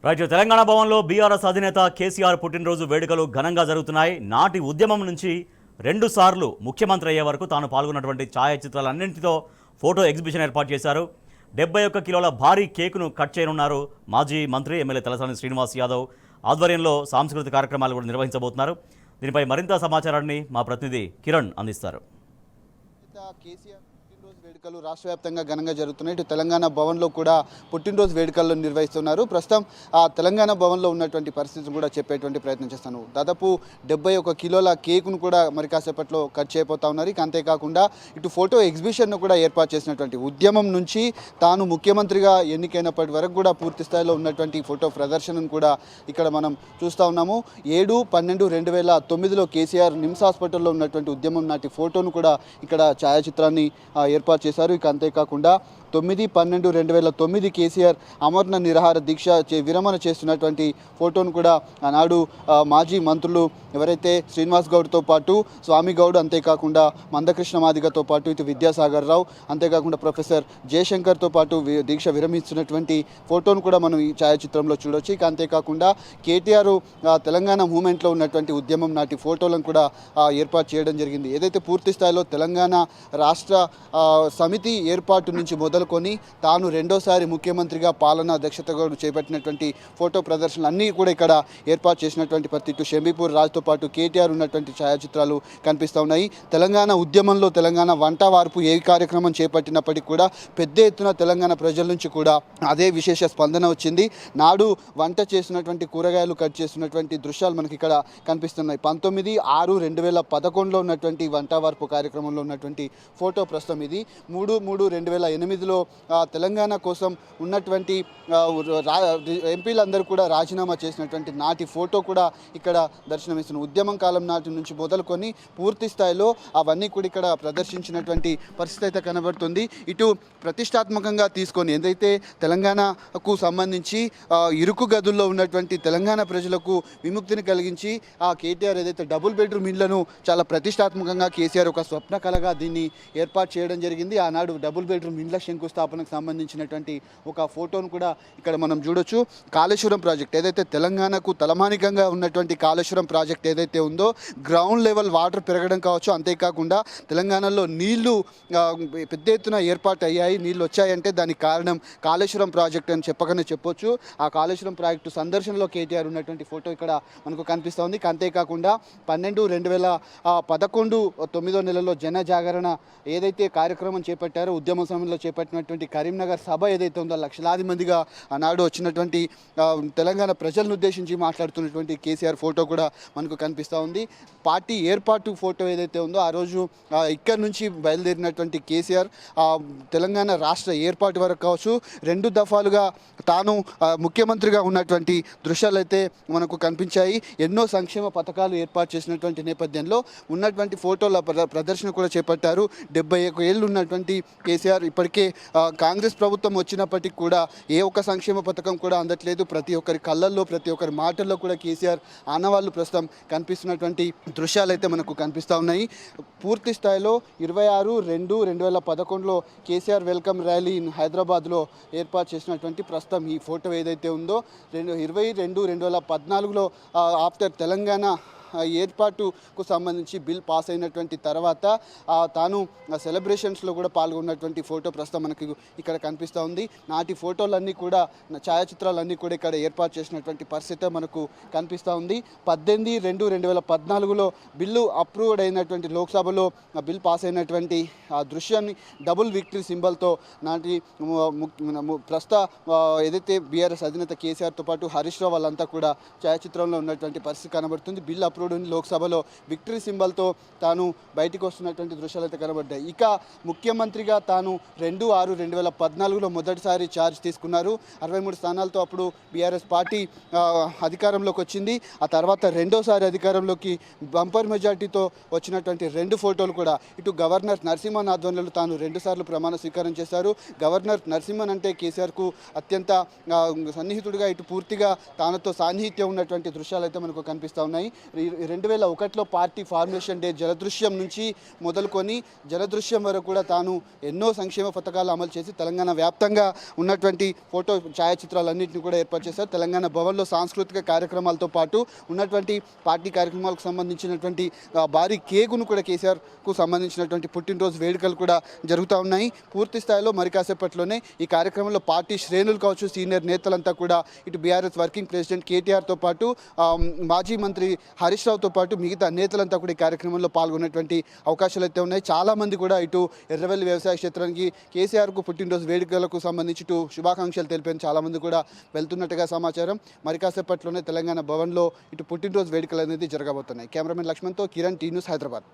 Right Telangana భవన్లో BRS అధినేత కేసీఆర్ పుట్టినరోజు వేడుకలు ఘనంగా జరుగుతున్నాయి. నాటి ఉద్యమం నుంచి 2 సార్లు ముఖ్యమంత్రి అయ్యే వరకు తాను పాల్గొన్నటువంటి ఛాయాచిత్రాలన్నింటితో ఫోటో ఎగ్జిబిషన్ ఏర్పాటు చేశారు. 71 కిలోల భారీ కేకును కట్ చేయనున్నారు. మాజీ మంత్రి ఎమ్మెల్యే తలసాని శ్రీనివాస్ యాదవ్ ఆధ్వర్యంలో సాంస్కృతిక కార్యక్రమాలు కూడా నిర్వహించబోతున్నారు. దీనిపై మరింత సమాచారాన్ని మా ప్రతినిధి కిరణ్ అందిస్తారు. కేసీఆర్ పుట్టినరోజు వేడుకలు రాష్ట్ర వ్యాప్తంగా ఘనంగా జరుగుతున్నాయి. ఇటు తెలంగాణ భవన్లో కూడా పుట్టినరోజు వేడుకలను నిర్వహిస్తున్నారు. ప్రస్తుతం ఆ తెలంగాణ భవన్లో ఉన్నటువంటి పరిస్థితిని కూడా చెప్పేటువంటి ప్రయత్నం చేస్తాను. దాదాపు 71 కిలోల కేకును కూడా మరి కాసేపట్లో కట్ చేయబోతా ఉన్నారు. ఇక అంతేకాకుండా ఇటు ఫోటో ఎగ్జిబిషన్ను కూడా ఏర్పాటు చేసినటువంటి ఉద్యమం నుంచి తాను ముఖ్యమంత్రిగా ఎన్నికైనప్పటి వరకు కూడా పూర్తి స్థాయిలో ఉన్నటువంటి ఫోటో ప్రదర్శనను కూడా ఇక్కడ మనం చూస్తూ ఉన్నాము. 7/12/2009లో కేసీఆర్ నిమ్స్ హాస్పిటల్లో ఉన్నటువంటి ఉద్యమం నాటి ఫోటోను కూడా ఇక్కడ ఛాయాచిత్రాన్ని ఏర్పాటు చేశారు. ఇక అంతేకాకుండా 9/12/2009 కేసీఆర్ అమరణ నిరాహార దీక్ష విరమణ చేస్తున్నటువంటి ఫోటోను కూడా ఆనాడు మాజీ మంత్రులు ఎవరైతే శ్రీనివాస్ గౌడ్తో పాటు స్వామి గౌడ్, అంతేకాకుండా మందకృష్ణ మాదిగతో పాటు ఇటు విద్యాసాగర్ రావు, అంతేకాకుండా ప్రొఫెసర్ జయశంకర్తో పాటు దీక్ష విరమిస్తున్నటువంటి ఫోటోను కూడా మనం ఈ ఛాయాచిత్రంలో చూడవచ్చు. ఇక అంతేకాకుండా కేటీఆర్ తెలంగాణ మూమెంట్లో ఉన్నటువంటి ఉద్యమం నాటి ఫోటోలను కూడా ఏర్పాటు చేయడం జరిగింది. ఏదైతే పూర్తి స్థాయిలో తెలంగాణ రాష్ట్ర సమితి ఏర్పాటు నుంచి మొదలుకొని తాను రెండోసారి ముఖ్యమంత్రిగా పాలనా దక్షతగా చేపట్టినటువంటి ఫోటో ప్రదర్శనలు అన్నీ కూడా ఇక్కడ ఏర్పాటు చేసినటువంటి ప్రతి ఇటు షంబీపూర్ రాజ్తో పాటు కేటీఆర్ ఉన్నటువంటి ఛాయాచిత్రాలు కనిపిస్తూ ఉన్నాయి. తెలంగాణ ఉద్యమంలో తెలంగాణ వంట వార్పు ఏ కార్యక్రమం చేపట్టినప్పటికీ కూడా పెద్ద ఎత్తున తెలంగాణ ప్రజల నుంచి కూడా అదే విశేష స్పందన వచ్చింది. నాడు వంట చేసినటువంటి కూరగాయలు కట్ చేస్తున్నటువంటి దృశ్యాలు మనకి ఇక్కడ కనిపిస్తున్నాయి. 19/6/2011లో ఉన్నటువంటి వంట వార్పు కార్యక్రమంలో ఉన్నటువంటి ఫోటో ప్రస్తుతం ఇది. 3/3/2008లో తెలంగాణ కోసం ఉన్నటువంటి ఎంపీలందరూ కూడా రాజీనామా చేసినటువంటి నాటి ఫోటో కూడా ఇక్కడ దర్శనమిస్తున్న ఉద్యమం కాలం నాటి నుంచి మొదలుకొని పూర్తి స్థాయిలో అవన్నీ కూడా ఇక్కడ ప్రదర్శించినటువంటి పరిస్థితి అయితే కనబడుతుంది. ఇటు ప్రతిష్టాత్మకంగా తీసుకొని ఏదైతే తెలంగాణకు సంబంధించి ఇరుకు గదుల్లో ఉన్నటువంటి తెలంగాణ ప్రజలకు విముక్తిని కలిగించి ఆ కేటీఆర్ ఏదైతే డబుల్ బెడ్రూమ్ ఇళ్లను చాలా ప్రతిష్టాత్మకంగా కేసీఆర్ ఒక స్వప్న కళగా దీన్ని ఏర్పాటు చేయడం జరిగింది. ఆనాడు డబుల్ బెడ్రూమ్ ఇండ్ల శంకుస్థాపనకు సంబంధించినటువంటి ఒక ఫోటోను కూడా ఇక్కడ మనం చూడొచ్చు. కాళేశ్వరం ప్రాజెక్ట్ ఏదైతే తెలంగాణకు తలమానికంగా ఉన్నటువంటి కాళేశ్వరం ప్రాజెక్ట్ ఏదైతే ఉందో గ్రౌండ్ లెవెల్ వాటర్ పెరగడం కావచ్చు, అంతేకాకుండా తెలంగాణలో నీళ్లు పెద్ద ఎత్తున ఏర్పాటు అయ్యాయి. నీళ్ళు వచ్చాయంటే దానికి కారణం కాళేశ్వరం ప్రాజెక్ట్ అని చెప్పకనే చెప్పొచ్చు. ఆ కాళేశ్వరం ప్రాజెక్టు సందర్శనలో కేటీఆర్ ఉన్నటువంటి ఫోటో ఇక్కడ మనకు కనిపిస్తోంది. అంతేకాకుండా 12/12/11 9వ నెలలో జన జాగరణ ఏదైతే కార్యక్రమం చేపట్టారో ఉద్యమ సమయంలో చేపట్టినటువంటి కరీంనగర్ సభ ఏదైతే ఉందో లక్షలాది మందిగా ఆనాడు వచ్చినటువంటి తెలంగాణ ప్రజలను ఉద్దేశించి మాట్లాడుతున్నటువంటి కేసీఆర్ ఫోటో కూడా మనకు కనిపిస్తూ ఉంది. పార్టీ ఏర్పాటు ఫోటో ఏదైతే ఉందో ఆ రోజు ఇక్కడి నుంచి బయలుదేరినటువంటి కేసీఆర్ తెలంగాణ రాష్ట్ర ఏర్పాటు వరకు కావచ్చు 2 దఫాలుగా తాను ముఖ్యమంత్రిగా ఉన్నటువంటి దృశ్యాలు అయితే మనకు కనిపించాయి. ఎన్నో సంక్షేమ పథకాలు ఏర్పాటు చేసినటువంటి నేపథ్యంలో ఉన్నటువంటి ఫోటోల ప్రదర్శన కూడా చేపట్టారు. 71 ఏళ్ళు ఉన్నటువంటి కేసీఆర్ ఇప్పటికే కాంగ్రెస్ ప్రభుత్వం వచ్చినప్పటికీ కూడా ఏ ఒక్క సంక్షేమ పథకం కూడా అందట్లేదు. ప్రతి ఒక్కరి కళ్ళల్లో ప్రతి ఒక్కరి మాటల్లో కూడా కేసీఆర్ ఆనవాళ్ళు ప్రస్తుతం కనిపిస్తున్నటువంటి దృశ్యాలు అయితే మనకు కనిపిస్తూ ఉన్నాయి. పూర్తి స్థాయిలో 26/2/2011లో కేసీఆర్ వెల్కమ్ ర్యాలీ హైదరాబాద్లో ఏర్పాటు చేసినటువంటి ప్రస్తుతం ఈ ఫోటో ఏదైతే ఉందో 22/2/2014లో ఆఫ్టర్ తెలంగాణ ఏర్పాటుకు సంబంధించి బిల్ పాస్ అయినటువంటి తర్వాత తాను సెలబ్రేషన్స్లో కూడా పాల్గొన్నటువంటి ఫోటో ప్రస్తుతం మనకి ఇక్కడ కనిపిస్తూ ఉంది. నాటి ఫోటోలన్నీ కూడా ఛాయాచిత్రాలన్నీ కూడా ఇక్కడ ఏర్పాటు చేసినటువంటి పరిస్థితి మనకు కనిపిస్తూ ఉంది. 18/2/2014లో బిల్లు అప్రూవ్డ్ అయినటువంటి లోక్సభలో బిల్ పాస్ అయినటువంటి ఆ దృశ్యాన్ని డబుల్ విక్టరీ సింబల్తో నాటి ఏదైతే బీఆర్ఎస్ అధినేత కేసీఆర్తో పాటు హరీష్ రావు వాళ్ళంతా కూడా ఛాయాచిత్రంలో ఉన్నటువంటి పరిస్థితి కనబడుతుంది. బిల్ అప్రూవ్డ్ లోక్సభలో విక్టరీ సింబల్తో తాను బయటకు వస్తున్నటువంటి దృశ్యాలు అయితే కనబడ్డాయి. ఇక ముఖ్యమంత్రిగా తాను 2/6/2014లో మొదటిసారి ఛార్జ్ తీసుకున్నారు. 63 స్థానాలతో అప్పుడు బీఆర్ఎస్ పార్టీ అధికారంలోకి వచ్చింది. ఆ తర్వాత రెండోసారి అధికారంలోకి బంపర్ మెజార్టీతో వచ్చినటువంటి 2 ఫోటోలు కూడా ఇటు గవర్నర్ నరసింహన్ ఆధ్వర్యంలో తాను 2 సార్లు ప్రమాణ స్వీకారం చేశారు. గవర్నర్ నరసింహన్ అంటే కేసీఆర్కు అత్యంత సన్నిహితుడిగా ఇటు పూర్తిగా తానతో సాన్నిహిత్యం ఉన్నటువంటి దృశ్యాలు అయితే మనకు కనిపిస్తూ ఉన్నాయి. 2001లో పార్టీ ఫార్మేషన్ డే జలదృశ్యం నుంచి మొదలుకొని జలదృశ్యం వరకు కూడా తాను ఎన్నో సంక్షేమ పథకాలు అమలు చేసి తెలంగాణ వ్యాప్తంగా ఉన్నటువంటి ఫోటో ఛాయాచిత్రాలన్నింటినీ కూడా ఏర్పాటు చేశారు. తెలంగాణ భవన్లో సాంస్కృతిక కార్యక్రమాలతో పాటు ఉన్నటువంటి పార్టీ కార్యక్రమాలకు సంబంధించినటువంటి భారీ కేకును కూడా కేసీఆర్కు సంబంధించినటువంటి పుట్టినరోజు వేడుకలు కూడా జరుగుతూ ఉన్నాయి. పూర్తి స్థాయిలో మరి కాసేపట్లోనే ఈ కార్యక్రమంలో పార్టీ శ్రేణులు కావచ్చు, సీనియర్ నేతలంతా కూడా ఇటు బీఆర్ఎస్ వర్కింగ్ ప్రెసిడెంట్ కేటీఆర్తో పాటు మాజీ మంత్రి హరీష్ రావుతో పాటు మిగతా నేతలంతా కూడా ఈ కార్యక్రమంలో పాల్గొనేటువంటి అవకాశాలు అయితే ఉన్నాయి. చాలామంది కూడా ఇటు ఎర్రవెల్లి వ్యవసాయ క్షేత్రానికి కేసీఆర్కు పుట్టినరోజు వేడుకలకు సంబంధించి ఇటు శుభాకాంక్షలు తెలిపేందుకు చాలామంది కూడా వెళ్తున్నట్టుగా సమాచారం. మరి కాసేపట్లోనే తెలంగాణ భవన్లో ఇటు పుట్టినరోజు వేడుకలు అనేది జరగబోతున్నాయి. కెమెరామెన్ లక్ష్మణ్తో కిరణ్, టీ న్యూస్, హైదరాబాద్.